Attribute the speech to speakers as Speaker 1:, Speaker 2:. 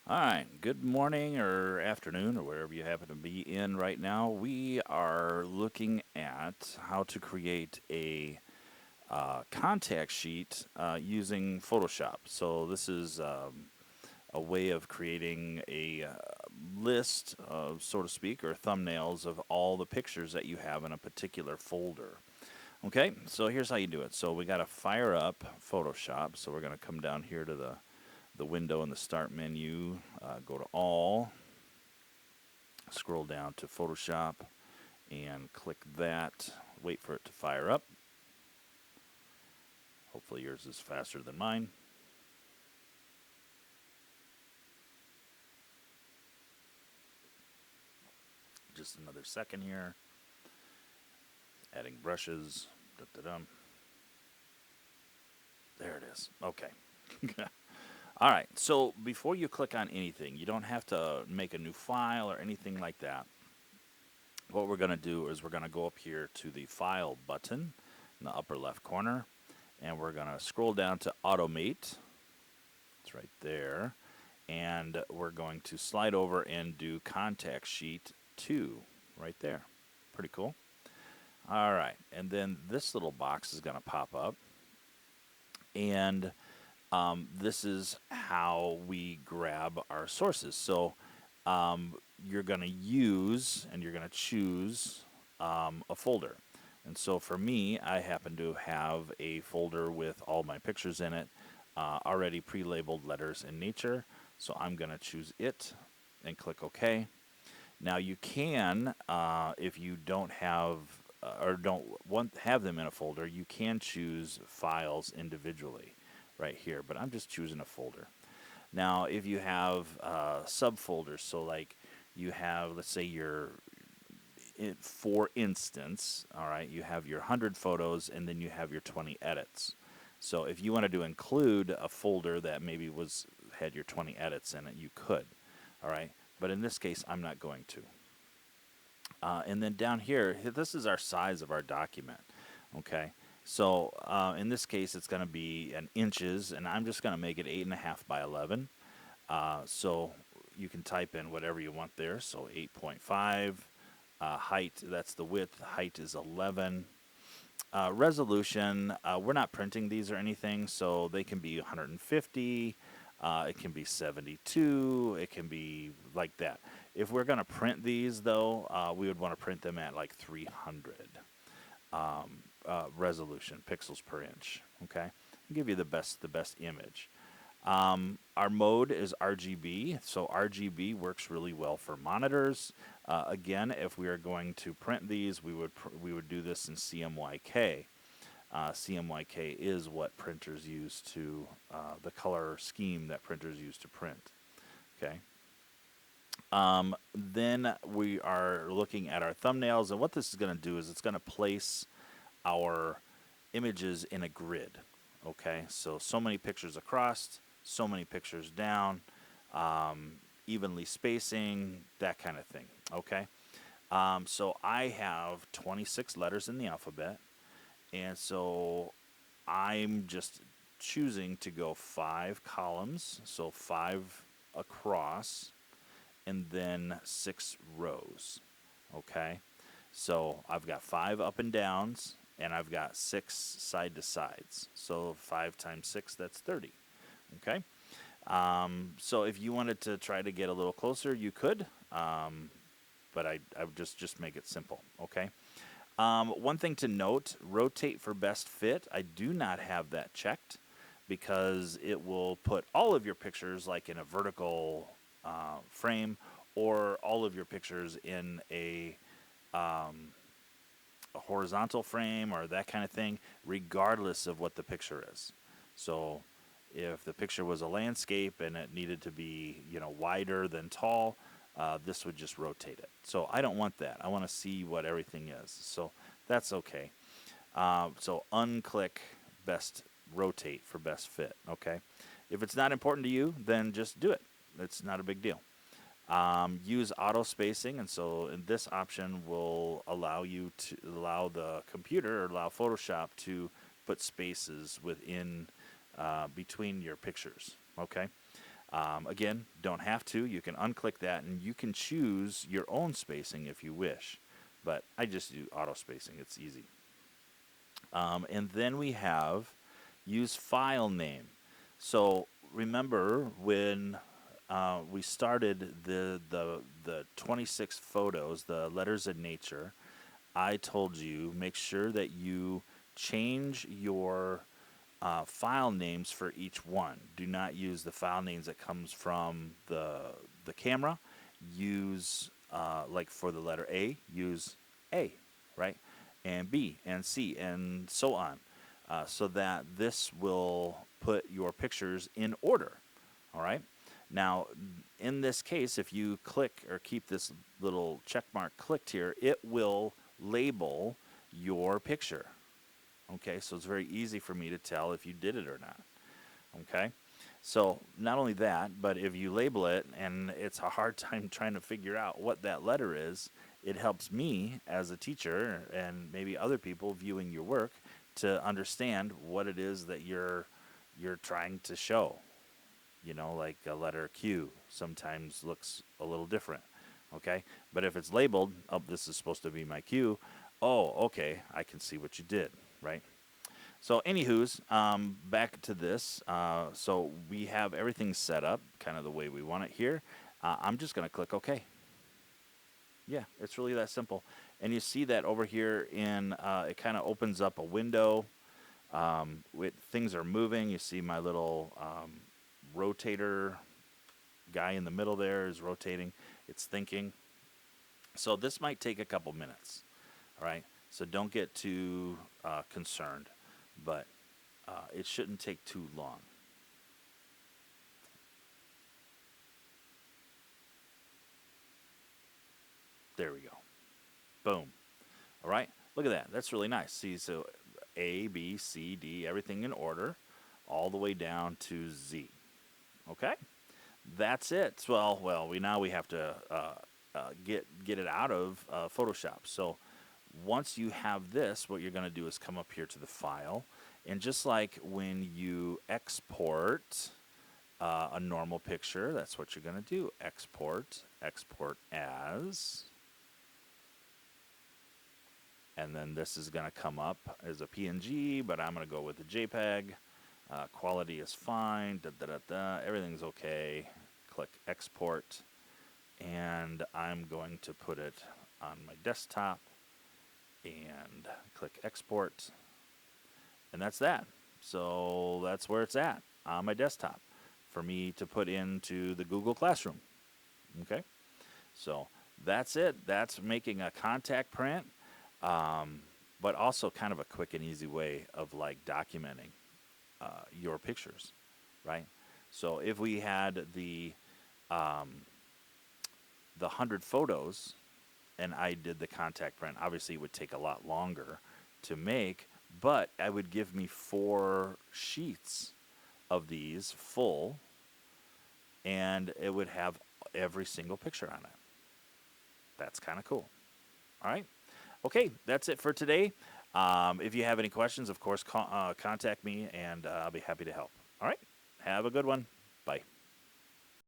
Speaker 1: All right, good morning or afternoon or wherever you happen to be in right now. We are looking at how to create a contact sheet using Photoshop. So, this is a way of creating a list, so to speak, or thumbnails of all the pictures that you have in a particular folder. Okay, so here's how you do it. So, we got to fire up Photoshop. So, we're going to come down here to the window in the start menu, go to all, scroll down to Photoshop, and click that. Wait for it to fire up. Hopefully yours is faster than mine. Just another second here. Adding brushes. Da-da-dum. There it is. Okay. All right. So before you click on anything, you don't have to make a new file or anything like that. What we're going to do is we're going to go up here to the File button in the upper left corner, and we're going to scroll down to Automate. It's right there. And we're going to slide over and do Contact Sheet 2 right there. Pretty cool. All right. And then this little box is going to pop up. And this is how we grab our sources. So you're going to use and you're going to choose a folder. And so for me, I happen to have a folder with all my pictures in it, already pre-labeled letters in nature. So I'm going to choose it and click OK. Now you can, if you don't have or don't have them in a folder, you can choose files individually right here. But I'm just choosing a folder. Now, if you have subfolders, so like you have, let's say for instance, all right, you have your 100 photos and then you have your 20 edits. So if you wanted to include a folder that maybe had your 20 edits in it, you could, all right. But in this case, I'm not going to. And then down here, this is our size of our document, okay. So in this case, it's going to be in inches, and I'm just going to make it 8.5 by 11. So you can type in whatever you want there. So 8.5. Height, that's the width. Height is 11. Resolution, we're not printing these or anything, so they can be 150. It can be 72. It can be like that. If we're going to print these, though, we would want to print them at like 300 resolution, pixels per inch. Okay, I'll give you the best image. Our mode is RGB, so RGB works really well for monitors. Again, if we are going to print these, we would do this in CMYK. CMYK is what printers use to the color scheme that printers use to print. Okay. Then we are looking at our thumbnails, and what this is going to do is it's going to place our images in a grid. Okay, so many pictures across, so many pictures down, evenly spacing, that kind of thing. Okay, so I have 26 letters in the alphabet, and so I'm just choosing to go 5 columns, so 5 across, and then 6 rows. Okay, so I've got 5 up and downs, and I've got 6 side to sides. So 5 times 6, that's 30. Okay. So if you wanted to try to get a little closer, you could. But I would just make it simple. Okay. One thing to note: rotate for best fit. I do not have that checked because it will put all of your pictures like in a vertical frame, or all of your pictures in a horizontal frame or that kind of thing, regardless of what the picture is. So if the picture was a landscape and it needed to be, wider than tall, this would just rotate it. So I don't want that. I want to see what everything is. So that's okay. So unclick best rotate for best fit. Okay. If it's not important to you, then just do it. It's not a big deal. Use auto spacing, and so this option will allow the computer, or allow Photoshop to put spaces within between your pictures. Okay. Again, don't have to. You can unclick that and you can choose your own spacing if you wish. But I just do auto spacing. It's easy. And then we have use file name. So remember when we started the 26 photos, the letters in nature, I told you make sure that you change your file names for each one. Do not use the file names that comes from the camera. Use like for the letter A, use A, right? And B and C and so on, so that this will put your pictures in order. All right. Now, in this case, if you click or keep this little check mark clicked here, it will label your picture. Okay, so it's very easy for me to tell if you did it or not. Okay, so not only that, but if you label it and it's a hard time trying to figure out what that letter is, it helps me as a teacher and maybe other people viewing your work to understand what it is that you're trying to show. You know, like a letter Q sometimes looks a little different. Okay, but if it's labeled, oh, this is supposed to be my Q. Oh, okay, I can see what you did, right? So, anywho's, back to this. So we have everything set up kind of the way we want it here. I'm just going to click OK. Yeah, it's really that simple. And you see that over here in, it kind of opens up a window. Things are moving. You see my little rotator guy in the middle there is rotating. It's thinking. So this might take a couple minutes. All right. So don't get too concerned, but it shouldn't take too long. There we go. Boom. All right. Look at that. That's really nice. See, so A, B, C, D, everything in order, all the way down to Z. Okay. That's it. Well, we have to get it out of Photoshop. So once you have this, what you're going to do is come up here to the file, and just like when you export a normal picture, that's what you're going to do. Export as, and then this is going to come up as a PNG, but I'm going to go with the JPEG. Quality is fine. Everything's okay. Click export, and I'm going to put it on my desktop and click export, and that's that. So that's where it's at on my desktop for me to put into the Google Classroom. Okay, so that's it. That's making a contact print, but also kind of a quick and easy way of like documenting your pictures, right? So if we had the 100 photos and I did the contact print, obviously it would take a lot longer to make, but it would give me 4 sheets of these full, and it would have every single picture on it. That's kind of cool. All right. Okay, that's it for today. If you have any questions, of course, contact me, and I'll be happy to help. All right. Have a good one.